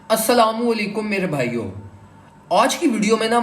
अस्सलामुअलैकुम मेरे भाइयों। आज की वीडियो में ना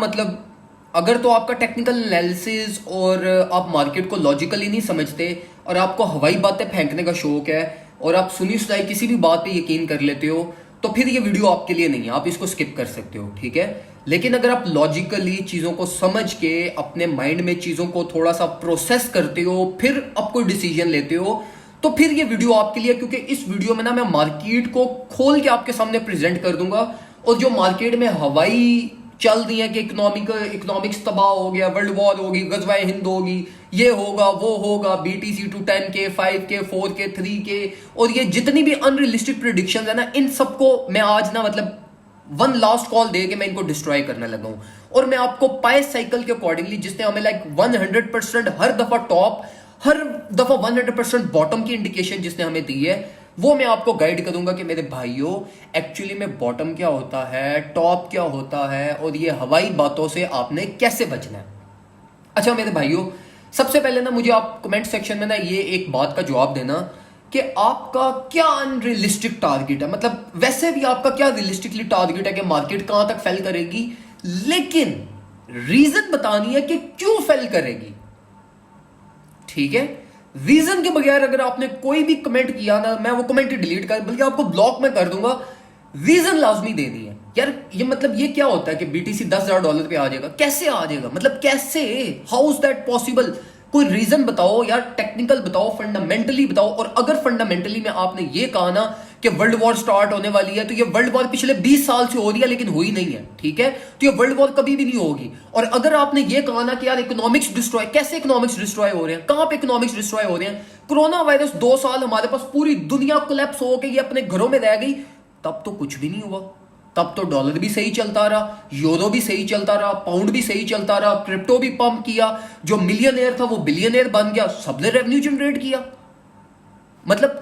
अगर तो आपका टेक्निकल एनालिसिस और आप मार्केट को लॉजिकली नहीं समझते और आपको हवाई बातें फेंकने का शौक है और आप सुनी सुनाई किसी भी बात पे यकीन कर लेते हो तो फिर ये वीडियो आपके लिए नहीं है, आप इसको स्किप कर सकते हो, ठीक है। लेकिन अगर आप लॉजिकली चीज़ों को समझ के अपने माइंड में चीज़ों को थोड़ा सा प्रोसेस करते हो फिर आप कोई डिसीजन लेते हो तो फिर ये वीडियो आपके लिए, क्योंकि इस वीडियो में ना मैं मार्केट को खोल के आपके सामने प्रेजेंट कर दूंगा। और जो मार्केट में हवाई चल रही है कि इकोनॉमिक्स तबाह हो गया, वर्ल्ड वॉर होगी, गजवाए हिंद होगी, ये होगा वो होगा, BTC to 10K 5K 4K 3K, और ये जितनी भी अनरियलिस्टिक प्रिडिक्शन है ना, इन सबको मैं आज ना वन लास्ट कॉल दे के मैं इनको डिस्ट्रॉय करने लगा हूं। और मैं आपको पाए साइकिल के अकॉर्डिंगली, जिसने हमें 100% हर दफा टॉप, हर दफा 100% बॉटम की इंडिकेशन जिसने हमें दी है, वो मैं आपको गाइड करूंगा कि मेरे भाइयों एक्चुअली में बॉटम क्या होता है, टॉप क्या होता है, और ये हवाई बातों से आपने कैसे बचना है। अच्छा मेरे भाइयों, सबसे पहले ना मुझे आप कमेंट सेक्शन में ना ये एक बात का जवाब देना कि आपका क्या अनरियलिस्टिक टारगेट है। वैसे भी आपका क्या रियलिस्टिकली टारगेट है कि मार्केट कहां तक फेल करेगी, लेकिन रीजन बतानी है कि क्यों फेल करेगी, ठीक है। रीजन के बगैर अगर आपने कोई भी कमेंट किया ना, मैं वो कमेंट डिलीट कर, बल्कि आपको ब्लॉक में कर दूंगा। रीजन लाजमी देनी है यार। ये क्या होता है कि BTC $10,000 पे आ जाएगा, कैसे आ जाएगा, कैसे, हाउ इज दैट पॉसिबल। कोई रीजन बताओ यार, टेक्निकल बताओ, फंडामेंटली बताओ। और अगर फंडामेंटली में आपने ये कहा ना कि वर्ल्ड वॉर स्टार्ट होने वाली है, तो ये वर्ल्ड वॉर पिछले 20 साल से हो रही है लेकिन हुई नहीं है, ठीक है। तो ये वर्ल्ड वॉर कभी भी नहीं होगी। और अगर आपने ये कहा ना कि यार इकोनॉमिक्स डिस्ट्रॉय, कैसे इकोनॉमिक्स डिस्ट्रॉय हो रहे हैं, कहां पे इकोनॉमिक्स डिस्ट्रॉय हो रहे हैं। कोरोना वायरस 2 साल हमारे पास, पूरी दुनिया कोलैप्स हो गई, ये अपने घरों में रह गई, तब तो कुछ भी नहीं हुआ। तब तो डॉलर भी सही चलता रहा, यूरो भी सही चलता रहा, पाउंड भी सही चलता रहा, क्रिप्टो भी पंप किया, जो मिलियनेयर था वो बिलियनेयर बन गया, सबने रेवेन्यू जनरेट किया।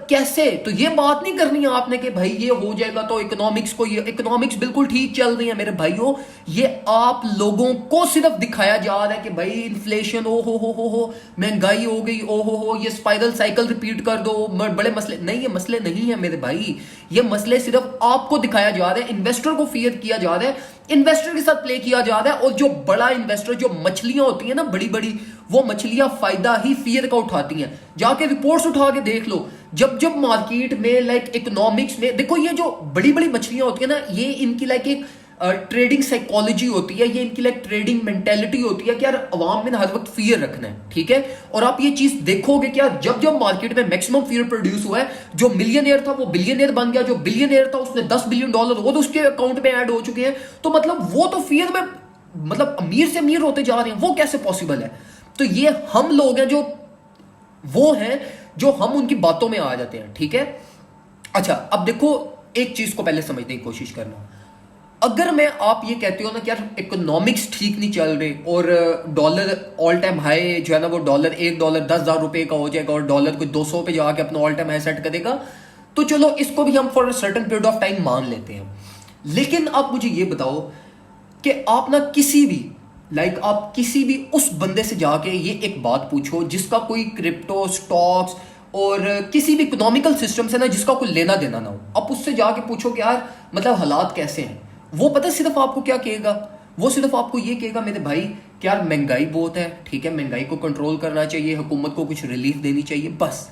कैसे, तो ये बात नहीं करनी है आपने कि भाई ये हो जाएगा तो इकोनॉमिक्स बिल्कुल ठीक चल रही है मेरे भाइयों। ये आप लोगों को सिर्फ दिखाया जा रहा है कि भाई इन्फ्लेशन, ओ हो, महंगाई हो गई, ओ हो, ये स्पाइरल साइकिल रिपीट कर दो, बड़े मसले नहीं, ये मसले नहीं है मेरे भाई। ये मसले सिर्फ आपको दिखाया जा रहा है, इन्वेस्टर को फियर किया जा रहा है, इन्वेस्टर के साथ प्ले किया जा रहा है। और जो बड़ा इन्वेस्टर, जो मछलियां होती है ना बड़ी बड़ी, वो मछलियां फायदा ही फियर का उठाती हैं। जाके रिपोर्ट्स उठा के देख लो, जब जब मार्केट में इकोनॉमिक्स में देखो, ये जो बड़ी बड़ी मछलियां होती है ना, ये इनकी एक ट्रेडिंग साइकोलॉजी होती है, ये इनकी ट्रेडिंग मेंटेलिटी होती है कि यार अवाम में ना हर वक्त फियर रखना है, ठीक है। और आप ये चीज देखोगे कि यार जब जब मार्केट में मैक्सिमम फियर प्रोड्यूस हुआ है, जो मिलियनेयर था वो बिलियनेयर बन गया, जो बिलियनेयर था उसने $10 बिलियन और उसके अकाउंट में ऐड हो चुके हैं। तो वो तो फियर में अमीर से अमीर होते जा रहे हैं, वो कैसे पॉसिबल है। तो ये हम लोग हैं जो हम उनकी बातों में आ जाते हैं, ठीक है। अच्छा अब देखो, एक चीज को पहले समझने की कोशिश करना। अगर मैं आप ये कहते हो ना कि यार इकोनॉमिक्स ठीक नहीं चल रही और डॉलर ऑल टाइम हाई जो है ना, वो $1 $10,000 का हो जाएगा और डॉलर को 200 पे जाके अपना ऑल टाइम हाई सेट करेगा, तो चलो इसको भी हम for certain period of time मान लेते हैं। लेकिन आप मुझे ये बताओ कि आप ना आप किसी भी उस बंदे से जाके ये एक बात पूछो जिसका कोई क्रिप्टो, स्टॉक्स और किसी भी इकोनॉमिकल सिस्टम से ना जिसका कोई लेना देना ना हो, आप उससे जाके पूछो कि यार हालात कैसे हैं। वो पता सिर्फ आपको क्या कहेगा, वो सिर्फ आपको ये कहेगा मेरे भाई कि यार महंगाई बहुत है, ठीक है, महंगाई को कंट्रोल करना चाहिए, हुकूमत को कुछ रिलीफ देनी चाहिए, बस।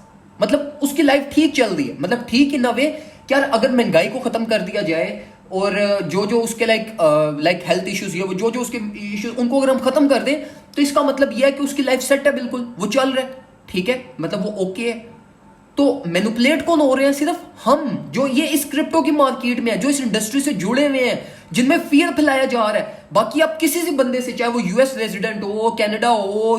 उसकी लाइफ ठीक चल रही है, ठीक इन अ वे कि यार अगर महंगाई को खत्म कर दिया जाए और जो जो उसके हेल्थ इश्यूज है, वो जो जो उसके इश्यूज, उनको अगर हम खत्म कर दें, तो इसका यह है कि उसकी लाइफ सेट है, बिल्कुल वो चल रहा है, ठीक है, वो ओके है। तो मैनिपुलेट कौन हो रहे हैं? सिर्फ हम, जो ये इस क्रिप्टो की मार्केट में है, जो इस इंडस्ट्री से जुड़े हुए हैं, जिनमें फियर फैलाया जा रहा है। बाकी आप किसी से बंदे से, चाहे वो US रेजिडेंट हो, कनाडा हो,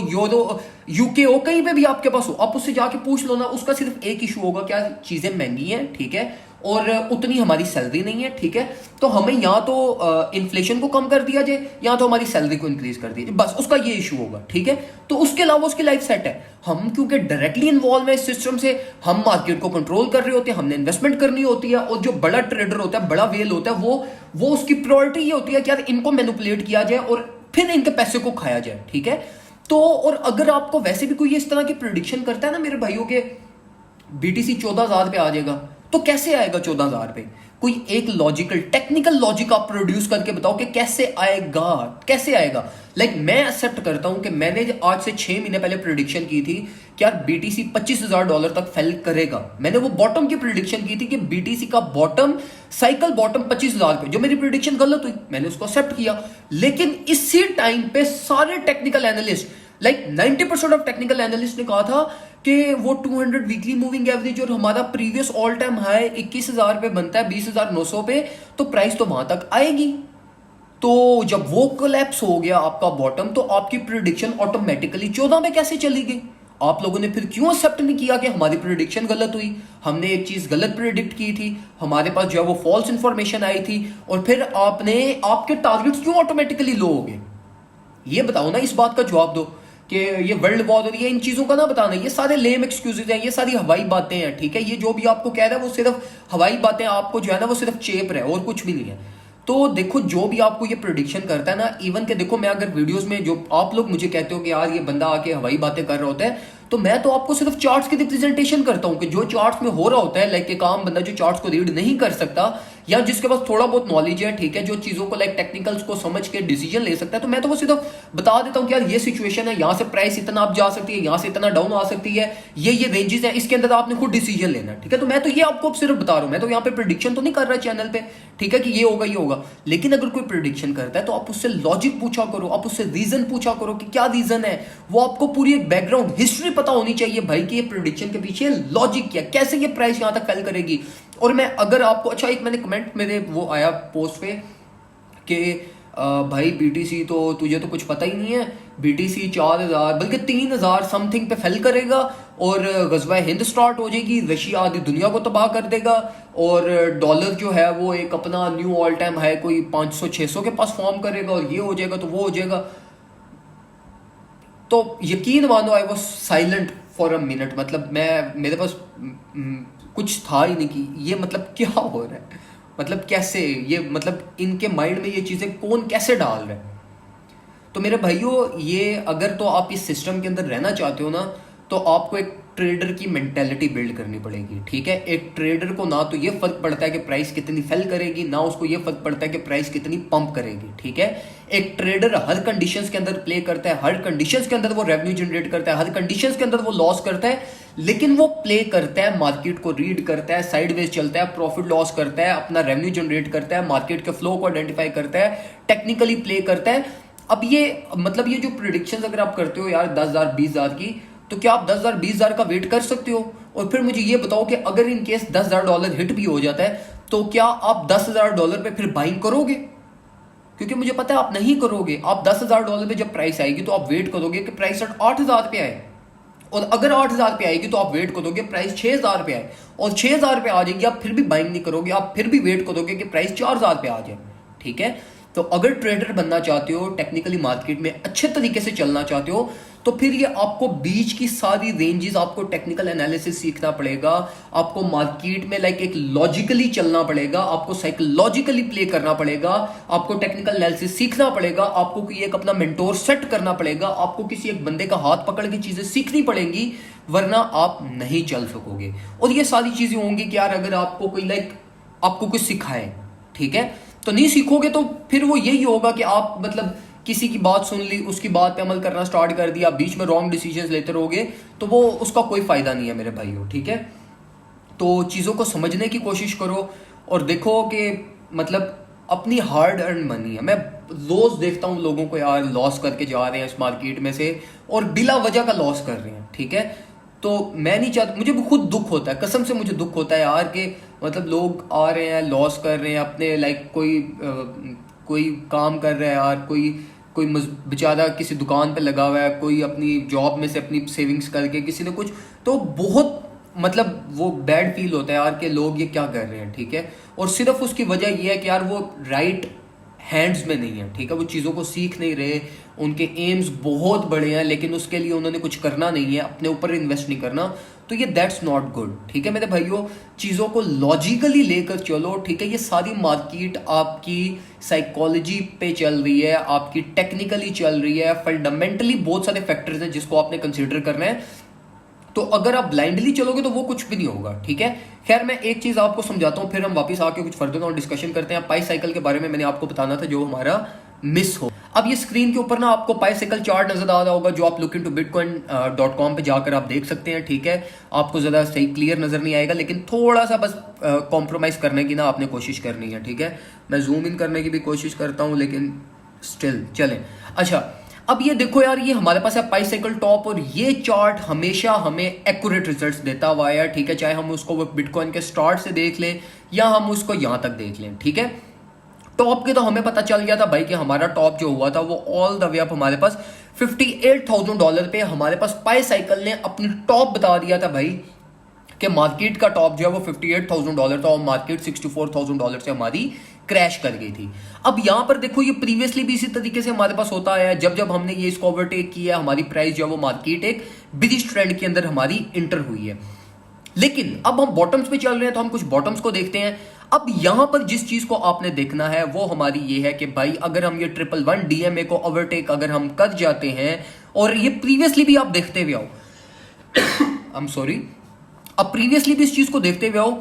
UK हो, कहीं पे भी आपके पास हो, आप उससे जाके पूछ लो ना, उसका सिर्फ एक इशू होगा, क्या चीजें महंगी हैं, ठीक है, और उतनी हमारी सैलरी नहीं है, ठीक है। तो हमें या तो इन्फ्लेशन को कम कर दिया जाए या तो हमारी सैलरी को इंक्रीज कर दिया जाए, बस उसका ये इशू होगा, ठीक है। तो उसके अलावा उसकी लाइफ सेट है। हम क्योंकि डायरेक्टली इन्वॉल्व है इस सिस्टम से, हम मार्केट को कंट्रोल कर रहे होते हैं, हमने इन्वेस्टमेंट करनी होती है, और जो बड़ा ट्रेडर होता है, बड़ा वेल होता है, वो उसकी प्रायोरिटी ये होती है कि यार इनको मैनिपुलेट किया जाए और फिर इनके पैसे को खाया जाए, ठीक है। तो और अगर आपको वैसे भी कोई इस तरह की प्रिडिक्शन करता है ना मेरे भाइयों के, BTC 14,000 पे आ जाएगा, तो कैसे आएगा 14,000 पे? कोई एक लॉजिकल टेक्निकल लॉजिक आप प्रोड्यूस करके बताओ कि कैसे आएगा, कैसे आएगा। मैं एक्सेप्ट करता हूं कि मैंने आज से 6 महीने पहले प्रिडिक्शन की थी कि यार बीटीसी $25,000 तक फेल करेगा। मैंने वो बॉटम की प्रिडिक्शन की थी कि बीटीसी का बॉटम, साइकिल बॉटम 25,000 पे। जो मेरी प्रिडिक्शन गलत हुई, मैंने उसको एक्सेप्ट किया। लेकिन इसी टाइम पे सारे technical analyst, 90% of technical analyst ने कहा था कि वो 200 वीकली मूविंग एवरेज और हमारा प्रीवियस ऑल टाइम हाई 21,000 पे बनता है 20,900 पे, तो प्राइस तो वहां तक आएगी। तो जब वो कोलैप्स हो गया आपका बॉटम, तो आपकी प्रिडिक्शन ऑटोमेटिकली 14 पे कैसे चली गई? आप लोगों ने फिर क्यों एक्सेप्ट नहीं किया कि हमारी प्रिडिक्शन गलत हुई, हमने एक चीज गलत प्रिडिक्ट की थी, हमारे पास जो है वो फॉल्स इंफॉर्मेशन आई थी, और फिर आपके टारगेट्स क्यों ऑटोमेटिकली लो हो गए? ये बताओ ना, इस बात का जवाब दो कि ये वर्ल्ड वॉर हो रही है, इन चीजों का ना बताना। ये सारे लेम एक्सक्यूजेज हैं, ये सारी हवाई बातें हैं, ठीक है। ये जो भी आपको कह रहा है वो सिर्फ हवाई बातें, आपको जो है ना वो सिर्फ चेप रहा है और कुछ भी नहीं है। तो देखो, जो भी आपको ये प्रिडिक्शन करता है ना, इवन के देखो, मैं अगर वीडियोस में जो आप लोग मुझे कहते हो कि यार ये बंदा आके हवाई बातें कर रहा होता है, तो मैं तो आपको सिर्फ चार्ट्स की रिप्रेजेंटेशन करता हूं कि जो चार्ट्स में हो रहा होता है। एक आम बंदा जो चार्ट्स को रीड नहीं कर सकता या जिसके पास थोड़ा बहुत नॉलेज है, ठीक है, जो चीजों को टेक्निकल्स को समझ के डिसीजन ले सकता है, तो मैं तो वो सिर्फ बता देता हूं कि यार ये सिचुएशन है, यहां से प्राइस इतना आप जा सकती है, यहां से इतना डाउन आ सकती है, ये रेंजेस है, इसके अंदर आपने खुद डिसीजन लेना है, ठीक है। तो मैं तो ये आपको सिर्फ बता रहा हूं, मैं तो यहाँ पे प्रिडिक्शन तो नहीं कर रहा चैनल पे, ठीक है, कि ये होगा ये होगा। लेकिन अगर कोई प्रिडिक्शन करता है तो आप उससे लॉजिक पूछा करो, आप उससे रीजन पूछा करो कि क्या रीजन है। वो आपको पूरी एक बैकग्राउंड हिस्ट्री पता होनी चाहिए भाई कि ये प्रिडिक्शन के पीछे लॉजिक क्या, कैसे ये प्राइस यहां तक फेल करेगी। और मैं अगर आपको, अच्छा, एक मैंने कमेंट मेरे वो आया पोस्ट पे कि भाई बीटीसी तो तुझे तो कुछ पता ही नहीं है, बीटीसी 4,000 बल्कि 3,000 समथिंग पे फेल करेगा और गजवा हिंद स्टार्ट हो जाएगी, रशिया आधी दुनिया को तबाह कर देगा और डॉलर जो है वो एक अपना न्यू ऑल टाइम हाई कोई 500-600 के पास फॉर्म करेगा और ये हो जाएगा तो वो हो जाएगा। तो यकीन मानो, I was silent for a minute. मेरे पास कुछ था ही नहीं कि ये क्या हो रहा है, कैसे ये, इनके माइंड में ये चीजें कौन कैसे डाल रहा है। तो मेरे भाइयों, ये अगर तो आप इस सिस्टम के अंदर रहना चाहते हो ना, तो आपको एक ट्रेडर की मेंटेलिटी बिल्ड करनी पड़ेगी, ठीक है। एक ट्रेडर को ना तो ये फर्क पड़ता है कि प्राइस कितनी फेल करेगी, ना उसको ये फर्क पड़ता है कि प्राइस कितनी पंप करेगी, ठीक है। एक ट्रेडर हर कंडीशंस के अंदर प्ले करता है, हर कंडीशंस के अंदर वो रेवेन्यू जनरेट करता है, हर कंडीशंस के अंदर वो लॉस करता है, लेकिन वो प्ले करता है, मार्केट को रीड करता है, साइडवेज चलता है, प्रॉफिट लॉस करता है, अपना रेवेन्यू जनरेट करता है, मार्केट के फ्लो को आइडेंटिफाई करता है, टेक्निकली प्ले करता है। अब ये ये जो प्रिडिक्शंस अगर आप करते हो यार 10,000 20,000 की, तो क्या आप 10,000 20,000 का वेट कर सकते हो? और फिर मुझे ये बताओ कि अगर इन केस $10,000 हिट भी हो जाता है, तो क्या आप $10,000 पे फिर बाइंग करोगे? क्योंकि मुझे पता है आप नहीं करोगे। आप $10,000 पे जब प्राइस आएगी तो आप वेट करोगे कि प्राइस 8,000 पे आए, और अगर 8,000 पे आएगी तो आप वेट करोगे प्राइस 6,000 पे आए, और 6,000 पे आ जाएगी, आप फिर भी बाइंग नहीं करोगे, आप फिर भी वेट करोगे कि प्राइस 4,000 पे आ जाए, ठीक है। तो अगर ट्रेडर बनना चाहते हो, टेक्निकली मार्केट में अच्छे तरीके से चलना चाहते हो, तो फिर ये आपको बीच की सारी रेंजेस, आपको टेक्निकल एनालिसिस सीखना पड़ेगा, आपको मार्केट में एक लॉजिकली चलना पड़ेगा, आपको साइकोलॉजिकली प्ले करना पड़ेगा, आपको टेक्निकल एनालिसिस सीखना पड़ेगा, आपको कोई एक अपना मेंटोर सेट करना पड़ेगा, आपको किसी एक बंदे का हाथ पकड़ के चीजें सीखनी पड़ेंगी, वरना आप नहीं चल सकोगे। और ये सारी चीजें होंगी कि यार अगर आपको कोई आपको कुछ सिखाए, ठीक है, तो नहीं सीखोगे तो फिर वो यही होगा कि आप किसी की बात सुन ली, उसकी बात पे अमल करना स्टार्ट कर दिया, बीच में रॉन्ग डिसीजंस लेते रहोगे, तो वो उसका कोई फायदा नहीं है मेरे भाइयों, ठीक है। तो चीज़ों को समझने की कोशिश करो और देखो कि अपनी हार्ड अर्न मनी है। मैं रोज देखता हूँ लोगों को यार लॉस करके जा रहे हैं इस मार्केट में से, और बिला वजह का लॉस कर रहे हैं, ठीक है। तो मैं नहीं चाहता, मुझे खुद दुख होता है, कसम से मुझे दुख होता है यार कि लोग आ रहे हैं, लॉस कर रहे हैं अपने, कोई काम कर रहा है यार, कोई बेचारा किसी दुकान पे लगा हुआ है, कोई अपनी जॉब में से अपनी सेविंग्स करके किसी ने कुछ, तो बहुत वो बैड फील होता है यार कि लोग ये क्या कर रहे हैं, ठीक है। और सिर्फ उसकी वजह ये है कि यार वो राइट हैंड्स में नहीं है, ठीक है, वो चीज़ों को सीख नहीं रहे, उनके एम्स बहुत बड़े हैं लेकिन उसके लिए उन्होंने कुछ करना नहीं है, अपने ऊपर इन्वेस्ट नहीं करना, तो ये दैट्स नॉट गुड, ठीक है मेरे भाइयों। चीज़ों को लॉजिकली लेकर चलो, ठीक है। ये सारी मार्केट आपकी साइकोलॉजी पे चल रही है, आपकी टेक्निकली चल रही है, फंडामेंटली बहुत सारे फैक्टर्स हैं जिसको आपने कंसिडर करना है। तो अगर आप ब्लाइंडली चलोगे तो वो कुछ भी नहीं होगा, ठीक है। खैर मैं एक चीज आपको समझाता हूं, फिर हम वापस आके कुछ फर्दर और डिस्कशन करते हैं। पाई साइकिल के बारे में मैंने आपको बताना था जो हमारा मिस हो। अब ये स्क्रीन के ऊपर ना आपको पाई साइकिल चार्ट नजर आ रहा होगा, जो आप लुक इनटू bitcoin.com पे जाकर आप देख सकते हैं, ठीक है। आपको ज्यादा सही क्लियर नजर नहीं आएगा, लेकिन थोड़ा सा बस कॉम्प्रोमाइज करने की ना आपने कोशिश करनी है, ठीक है। मैं जूम इन करने की भी कोशिश करता हूं, लेकिन स्टिल चलें। अच्छा, अब ये देखो यार, ये हमारे पास है पाई साइकिल टॉप, और ये चार्ट हमेशा हमें एक्यूरेट रिजल्ट्स देता हुआ है, ठीक है। चाहे हम उसको बिटकॉइन के स्टार्ट से देख लें या हम उसको यहां तक देख लें, ठीक है। टॉप के तो हमें पता चल गया था भाई कि हमारा टॉप जो हुआ था वो ऑल द वे अप हमारे पास $58,000 पे हमारे पास पाई साइकिल ने अपनी टॉप बता दिया था भाई, कि मार्केट का टॉप जो है वो $58,000 था और मार्केट $64,000 से हमारी क्रैश कर गई थी। अब यहां पर देखो, ये प्रीवियसली भी इसी तरीके से हमारे पास होता आया है। जब जब हमने ये इसको ओवरटेक किया, हमारी प्राइस जो है वो मार्केट एक बिलिश ट्रेंड के अंदर हमारी इंटर हुई है। लेकिन अब हम बॉटम्स पे चल रहे हैं, तो हम कुछ बॉटम्स को देखते हैं। अब यहां पर जिस चीज को आपने देखना है वो हमारी ये है कि भाई अगर हम ये 111 डीएमए को ओवरटेक अगर हम कर जाते हैं, और ये प्रीवियसली भी आप देखते हुए आओ, आई एम सॉरी, अब प्रीवियसली भी इस चीज को देखते हुए आओ,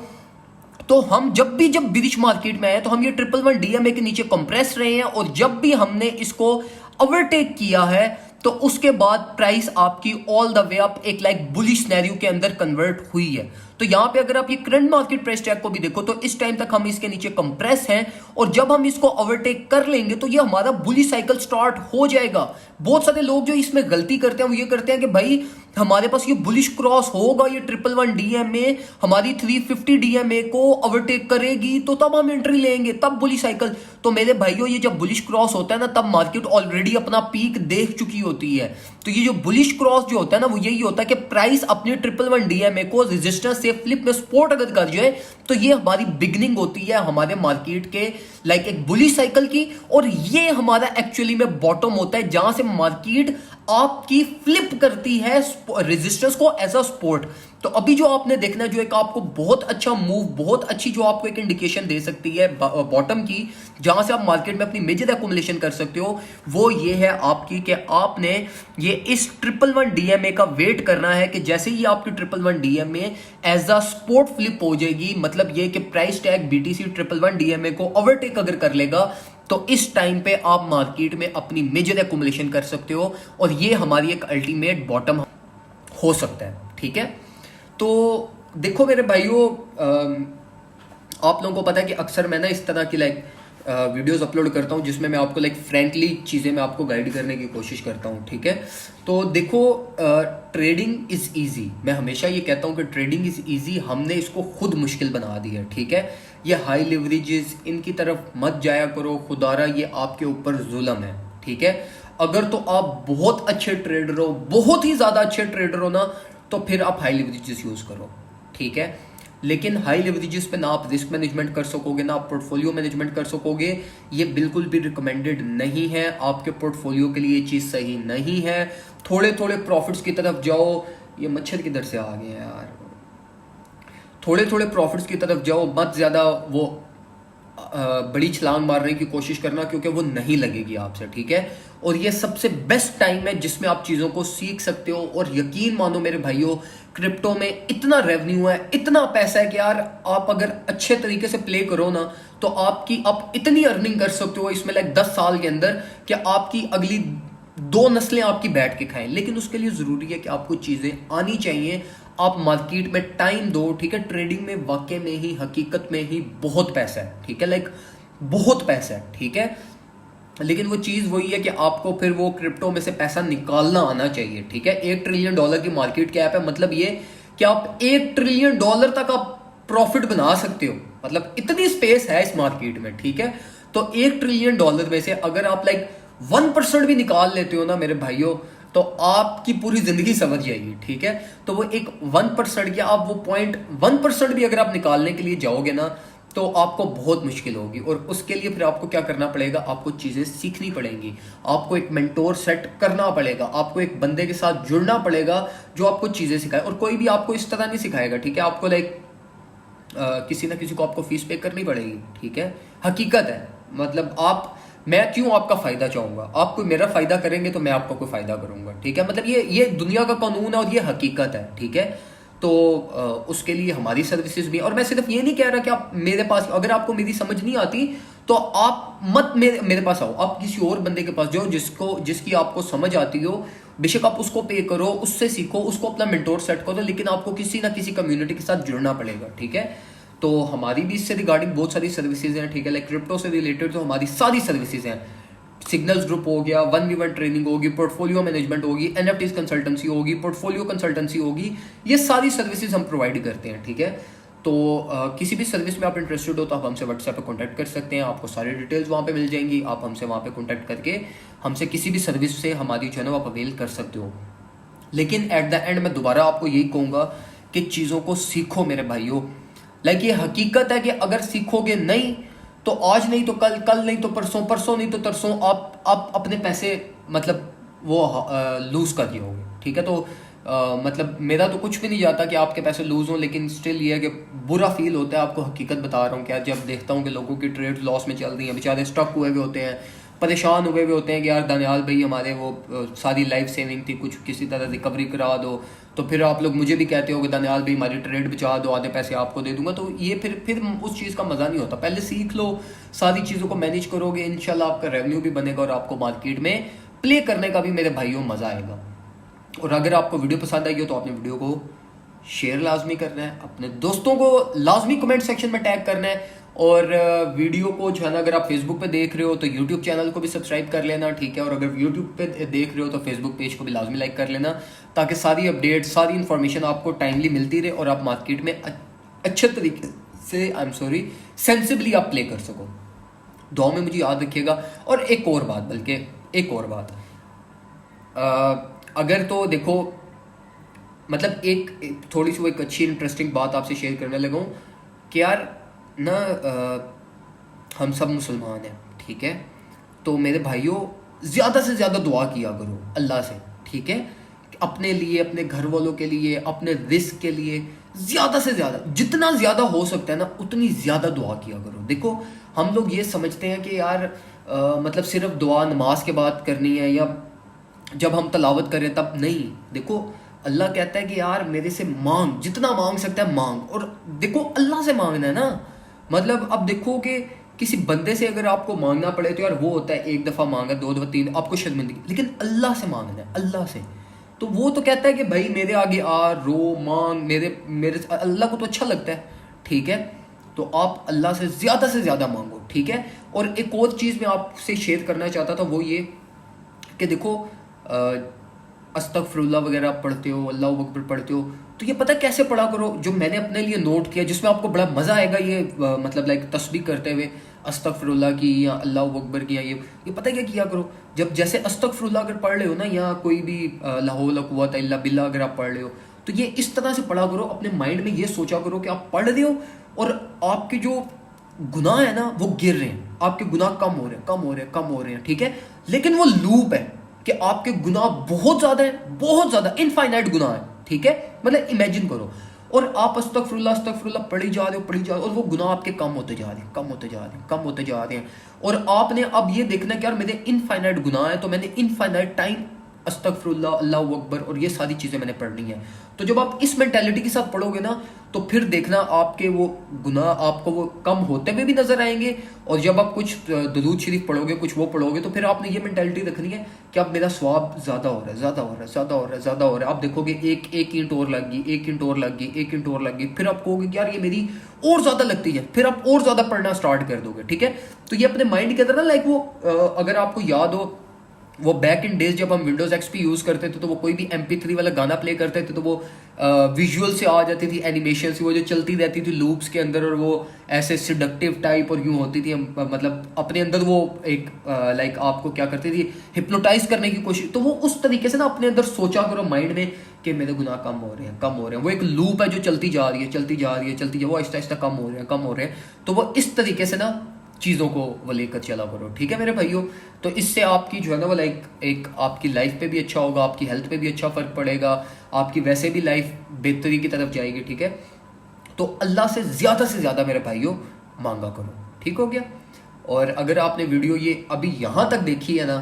तो हम जब बिरिश मार्केट में आए तो हम ये 111 डीएमए के नीचे कंप्रेस रहे हैं, और जब भी हमने इसको ओवरटेक किया है तो उसके बाद प्राइस आपकी ऑल द वे अप एक लाइक बुलिश सिनेरियो के अंदर कन्वर्ट हुई है। तो यहां पे अगर आप ये करंट मार्केट प्राइस टैग को भी देखो तो इस टाइम तक हम इसके नीचे कंप्रेस हैं, और जब हम इसको ओवरटेक कर लेंगे तो ये हमारा बुलिश साइकिल स्टार्ट हो जाएगा। बहुत सारे लोग जो इसमें गलती करते हैं वो ये करते हैं कि भाई हमारे पास ये बुलिश क्रॉस होगा, ये 111 डीएमए हमारी 350 डीएमए को ओवरटेक करेगी तो तब हम एंट्री लेंगे, तब बुलिश साइकिल। तो मेरे भाइयों, ये जब बुलिश क्रॉस होता है ना, तब मार्केट ऑलरेडी अपना पीक देख चुकी होती है। तो ये जो बुलिश क्रॉस जो होता है ना, वो यही होता है कि प्राइस अपने 111 डीएमए को रेजिस्टेंस से फ्लिप में सपोर्ट अगर कर जाए तो ये हमारी बिगनिंग होती है हमारे मार्केट के लाइक एक बुलिश साइकिल की, और ये हमारा एक्चुअली में बॉटम होता है जहां से मार्केट आपकी फ्लिप करती है रेजिस्टेंस को एज अ सपोर्ट। तो अभी जो आपने देखना है, जो एक आपको बहुत अच्छा मूव, बहुत अच्छी जो आपको एक इंडिकेशन दे सकती है बॉटम की, जहां से आप मार्केट में अपनी मेजर एक्यूमुलेशन कर सकते हो, वो ये है आपकी कि आपने ये इस 111 डीएमए का वेट करना है कि जैसे ही आपकी 111 DMA as a support flip हो जाएगी, मतलब ये कि प्राइस टैग बीटीसी 111 डीएमए को ओवरटेक अगर कर लेगा तो इस टाइम पे आप मार्केट में अपनी मेजर एक्यूमुलेशन कर सकते हो, और ये हमारी एक अल्टीमेट बॉटम हो सकता है, ठीक है। तो देखो मेरे भाइयों, आप लोगों को पता है कि अक्सर मैं ना इस तरह की लाइक वीडियोस अपलोड करता हूं जिसमें मैं आपको लाइक फ्रैंकली चीज़ें मैं आपको गाइड करने की कोशिश करता हूं, ठीक है। तो देखो, ट्रेडिंग इज़ ईजी, मैं हमेशा ये कहता हूं कि ट्रेडिंग इज़ ईजी, हमने इसको खुद मुश्किल बना दी है, ठीक है। ये हाई लिवरेजेस इनकी तरफ मत जाया करो, खुदारा ये आपके ऊपर जुल्म है, ठीक है। अगर तो आप बहुत अच्छे ट्रेडर हो, बहुत ही ज़्यादा अच्छे ट्रेडर हो ना, तो फिर आप हाई लिवरेजेस यूज़ करो, ठीक है। लेकिन हाई लिवरेजेस पे ना आप रिस्क मैनेजमेंट कर सकोगे, ना आप पोर्टफोलियो मैनेजमेंट कर सकोगे, ये बिल्कुल भी रिकमेंडेड नहीं है, आपके पोर्टफोलियो के लिए ये चीज़ सही नहीं है। थोड़े थोड़े प्रॉफिट्स की तरफ जाओ, ये मच्छर किधर से आ गए हैं यार, थोड़े थोड़े प्रॉफिट्स की तरफ जाओ, मत ज़्यादा वो बड़ी छलांग मारने की कोशिश करना, क्योंकि वो नहीं लगेगी आपसे, ठीक है। और ये सबसे बेस्ट टाइम है जिसमें आप चीज़ों को सीख सकते हो, और यकीन मानो मेरे भाइयों, क्रिप्टो में इतना रेवेन्यू है, इतना पैसा है कि यार आप अगर अच्छे तरीके से प्ले करो ना, तो आप इतनी अर्निंग कर सकते हो इसमें लाइक 10 साल के अंदर कि आपकी अगली 2 नस्लें आपकी बैठ के खाएं। लेकिन उसके लिए ज़रूरी है कि आपको चीज़ें आनी चाहिए, आप मार्केट में टाइम दो, ठीक है। ट्रेडिंग में वाकई में ही, हकीकत में ही बहुत पैसा है, ठीक है, लाइक बहुत पैसा है, ठीक है। लेकिन वो चीज़ वही है कि आपको फिर वो क्रिप्टो में से पैसा निकालना आना चाहिए, ठीक है। $1 ट्रिलियन की मार्केट कैप है, मतलब ये कि आप $1 ट्रिलियन तक आप प्रॉफिट बना सकते हो, मतलब इतनी स्पेस है इस मार्केट में, ठीक है। तो $1 ट्रिलियन में से अगर आप लाइक 1% भी निकाल लेते हो ना मेरे भाइयों, तो आपकी पूरी जिंदगी समझ जाएगी, ठीक है। तो वो एक 1% या आप वो 0.1% भी अगर आप निकालने के लिए जाओगे ना, तो आपको बहुत मुश्किल होगी, और उसके लिए फिर आपको क्या करना पड़ेगा, आपको चीज़ें सीखनी पड़ेंगी, आपको एक मेंटोर सेट करना पड़ेगा, आपको एक बंदे के साथ जुड़ना पड़ेगा जो आपको चीज़ें सिखाए। और कोई भी आपको इस तरह नहीं सिखाएगा, ठीक है। आपको लाइक किसी ना किसी को आपको फीस पे करनी पड़ेगी, ठीक है, हकीकत है। मतलब आप मैं क्यों आपका फायदा चाहूंगा? आप कोई मेरा फायदा करेंगे तो मैं आपका कोई फायदा करूंगा, ठीक है? मतलब ये दुनिया का कानून है और ये हकीकत है, ठीक है? तो उसके लिए हमारी सर्विसेज भी, और मैं सिर्फ ये नहीं कह रहा कि आप मेरे पास, अगर आपको मेरी समझ नहीं आती तो आप मत मेरे पास आओ, आप किसी और बंदे के पास जाओ जिसकी आपको समझ आती हो, बेशक आप उसको पे करो, उससे सीखो, उसको अपना मेंटोर सेट करो, लेकिन आपको किसी ना किसी कम्युनिटी के साथ जुड़ना पड़ेगा, ठीक है? तो हमारी भी इससे रिगार्डिंग बहुत सारी सर्विसेज हैं, ठीक है? लाइक क्रिप्टो से रिलेटेड तो हमारी सारी सर्विसेज हैं। सिग्नल्स ग्रुप हो गया, 1v1 ट्रेनिंग होगी, पोर्टफोलियो मैनेजमेंट होगी, एनएफटीज कंसल्टेंसी होगी, पोर्टफोलियो कंसल्टेंसी होगी, ये सारी सर्विसेज हम प्रोवाइड करते हैं, ठीक है? तो किसी भी सर्विस में आप इंटरेस्टेड हो तो आप हमसे व्हाट्सएप पे कांटेक्ट कर सकते हैं, आपको सारी डिटेल्स वहाँ पे मिल जाएंगी, आप हमसे वहाँ पे कांटेक्ट करके हमसे किसी भी सर्विस से हमारी जो है ना आप अवेल कर सकते हो। लेकिन एट द एंड मैं दोबारा आपको यही कहूँगा कि चीज़ों को सीखो मेरे भाइयों। लाइक ये हकीकत है कि अगर सीखोगे नहीं तो आज नहीं तो कल, कल नहीं तो परसों, परसों नहीं तो तरसों आप अपने पैसे मतलब वो लूज कर दिए, ठीक है? तो मतलब मेरा तो कुछ भी नहीं जाता कि आपके पैसे लूज हों, लेकिन स्टिल ये है कि बुरा फील होता है, आपको हकीकत बता रहा हूँ क्या, जब देखता हूँ कि लोगों की ट्रेड लॉस में चल रही है, बेचारे स्टक हुए हुए होते हैं, परेशान हुए हुए होते हैं कि यार दानियाल भाई हमारे वो सारी लाइफ सेविंग थी, कुछ किसी तरह रिकवरी करा दो। तो फिर आप लोग मुझे भी कहते हो कि दानियाल भाई हमारी ट्रेड बचा दो, आधे पैसे आपको दे दूंगा। तो ये फिर उस चीज़ का मज़ा नहीं होता। पहले सीख लो, सारी चीज़ों को मैनेज करोगे, इंशाल्लाह आपका रेवेन्यू भी बनेगा और आपको मार्केट में प्ले करने का भी मेरे भाइयों मज़ा आएगा। और अगर आपको वीडियो पसंद आई हो तो आपने वीडियो को शेयर लाजमी करना है, अपने दोस्तों को लाजमी कमेंट सेक्शन में टैग करना है, और वीडियो को जो है ना अगर आप फेसबुक पे देख रहे हो तो यूट्यूब चैनल को भी सब्सक्राइब कर लेना, ठीक है? और अगर यूट्यूब पे देख रहे हो तो फेसबुक पेज को भी लाजमी लाइक कर लेना, ताकि सारी अपडेट, सारी इन्फॉर्मेशन आपको टाइमली मिलती रहे और आप मार्केट में अच्छे तरीके से सेंसिबली आप प्ले कर सको। दुआ में मुझे याद रखिएगा। और एक और बात, बल्कि एक और बात, अगर तो देखो मतलब एक थोड़ी सी वो एक अच्छी इंटरेस्टिंग बात आपसे शेयर करने लगा हूँ कि यार ना हम सब मुसलमान हैं, ठीक है? तो मेरे भाइयों ज़्यादा से ज़्यादा दुआ किया करो अल्लाह से, ठीक है? अपने लिए, अपने घर वालों के लिए, अपने रिस्क के लिए ज़्यादा से ज़्यादा, जितना ज़्यादा हो सकता है ना उतनी ज़्यादा दुआ किया करो। देखो हम लोग ये समझते हैं कि यार मतलब सिर्फ दुआ नमाज के बाद करनी है या जब हम तलावत करें तब नहीं। देखो अल्लाह कहता है कि यार मेरे से मांग, जितना मांग सकता है मांग। और देखो अल्लाह से मांगना है ना, मतलब अब देखो कि किसी बंदे से अगर आपको मांगना पड़े तो यार वो होता है एक दफ़ा मांगा, दो दफ़ा, तीन, आपको शर्मिंदगी। लेकिन अल्लाह से मांगना है, अल्लाह से, तो वो तो कहता है कि भाई मेरे आगे आ, रो, मांग, मेरे मेरे अल्लाह को तो अच्छा लगता है, ठीक है? तो आप अल्लाह से ज़्यादा मांगो, ठीक है? और एक और चीज़ मैं आपसे शेयर करना चाहता था, वो ये कि देखो अस्तगफिरुल्लाह वगैरह पढ़ते हो, अल्लाह अकबर पढ़ते हो, तो ये पता कैसे पढ़ा करो, जो मैंने अपने लिए नोट किया, जिसमें आपको बड़ा मज़ा आएगा ये मतलब लाइक तस्बीह करते हुए अस्तगफिरुल्लाह की या अल्लाह अकबर की, या ये पता क्या किया करो, जब जैसे अस्तगफिरुल्लाह अगर पढ़ रहे हो ना, या कोई भी ला हौला ला कुव्वता इल्ला बिल्लाह अगर आप पढ़ रहे हो, तो ये इस तरह से पढ़ा करो, अपने माइंड में ये सोचा करो कि आप पढ़ रहे हो और आपके जो गुनाह है ना वो गिर रहे हैं, आपके गुनाह कम हो रहे हैं, कम हो रहे हैं, कम हो रहे हैं, ठीक है? लेकिन वो लूप है कि आपके गुनाह बहुत ज़्यादा है, बहुत ज़्यादा इनफाइनाइट गुनाह है, ठीक है? मतलब इमेजिन करो, और आप अस्तगफिरुल्लाह पढ़ी जा रहे हो, पढ़ी जा रहे हो, और वो गुनाह आपके कम होते जा रहे हैं, कम होते जा रहे हैं, कम होते जा रहे हैं। और आपने अब ये देखना कि यार मेरे इनफाइनाइट गुनाह है, तो मैंने इनफाइनाइट टाइम अस्तगफिरुल्लाह, अल्लाह अकबर और ये सारी चीज़ें मैंने पढ़नी है। तो जब आप इस मेंटालिटी के साथ पढ़ोगे ना, तो फिर देखना आपके वो गुनाह आपको वो कम होते हुए भी नजर आएंगे। और जब आप कुछ दुरूद शरीफ पढ़ोगे, कुछ वो पढ़ोगे, तो फिर आपने ये मेंटालिटी रखनी है कि अब मेरा स्वाब ज़्यादा हो रहा है, ज़्यादा हो रहा है, ज़्यादा हो रहा है, ज़्यादा हो रहा है। आप देखोगे एक ईंट और लग गई, एक ईंट और लग गई, एक ईंट और लग गई, फिर आप कहोगे कि यार ये मेरी और ज़्यादा लगती है, फिर आप और ज़्यादा पढ़ना स्टार्ट कर दोगे, ठीक है? तो ये अपने माइंड के अंदर ना लाइक वो अगर आपको याद हो, वो बैक इन डेज जब हम विंडोज एक्सपी यूज़ करते थे तो वो कोई भी MP3 वाला गाना प्ले करते थे तो वो विजुअल से आ जाती थी, एनिमेशन से वो जो चलती रहती थी लूप्स के अंदर, और वो ऐसे सिडक्टिव टाइप और यूँ होती थी, मतलब अपने अंदर वो एक लाइक आपको क्या करती थी, हिप्नोटाइज करने की कोशिश। तो वो उस तरीके से ना अपने अंदर सोचा करो माइंड में कि मेरे गुनाह कम हो रहे हैं, कम हो रहे हैं। वो एक लूप है जो चलती जा रही है, चलती जा रही है, चलती जा, वो आहिस्ता आहिस्ता कम हो रहे हैं, कम हो रहे हैं। तो वो इस तरीके से ना चीज़ों को वो लेकर चला करो, ठीक है मेरे भाइयों? तो इससे आपकी जो है ना वो लाइक एक आपकी लाइफ पे भी अच्छा होगा, आपकी हेल्थ पे भी अच्छा फ़र्क पड़ेगा, आपकी वैसे भी लाइफ बेहतरी की तरफ जाएगी, ठीक है? तो अल्लाह से ज़्यादा मेरे भाइयों मांगा करो, ठीक हो गया? और अगर आपने वीडियो ये अभी यहाँ तक देखी है ना,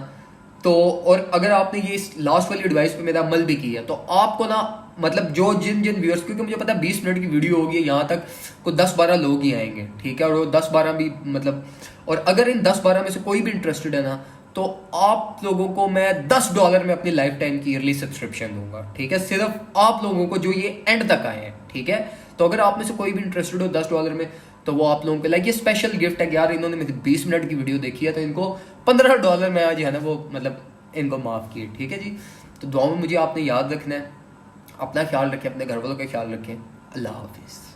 तो और अगर आपने ये लास्ट वाली एडवाइस पे मेरा अमल भी किया, तो आपको ना मतलब जो जिन जिन व्यूअर्स, क्योंकि मुझे पता है 20 मिनट की वीडियो होगी, यहाँ तक को 10-12 लोग ही आएंगे, ठीक है, और वो 10-12 भी मतलब, और अगर इन 10-12 में से कोई भी इंटरेस्टेड है ना, तो आप लोगों को मैं $10 में अपनी लाइफ टाइम की ईयरली सब्सक्रिप्शन दूंगा, ठीक है, सिर्फ आप लोगों को जो ये एंड तक आए हैं, ठीक है। तो अगर आप में से कोई भी इंटरेस्टेड हो $10 में, तो वो आप लोगों के लाइक ये स्पेशल गिफ्ट है यार, इन्होंने मेरी 20 मिनट की वीडियो देखी है, तो इनको $15 में आज है ना वो मतलब इनको माफ़ किए, ठीक है जी। तो दुआ में मुझे आपने याद रखना है, अपना ख्याल रखें, अपने घर वालों का ख्याल रखें। अल्लाह हाफिज़।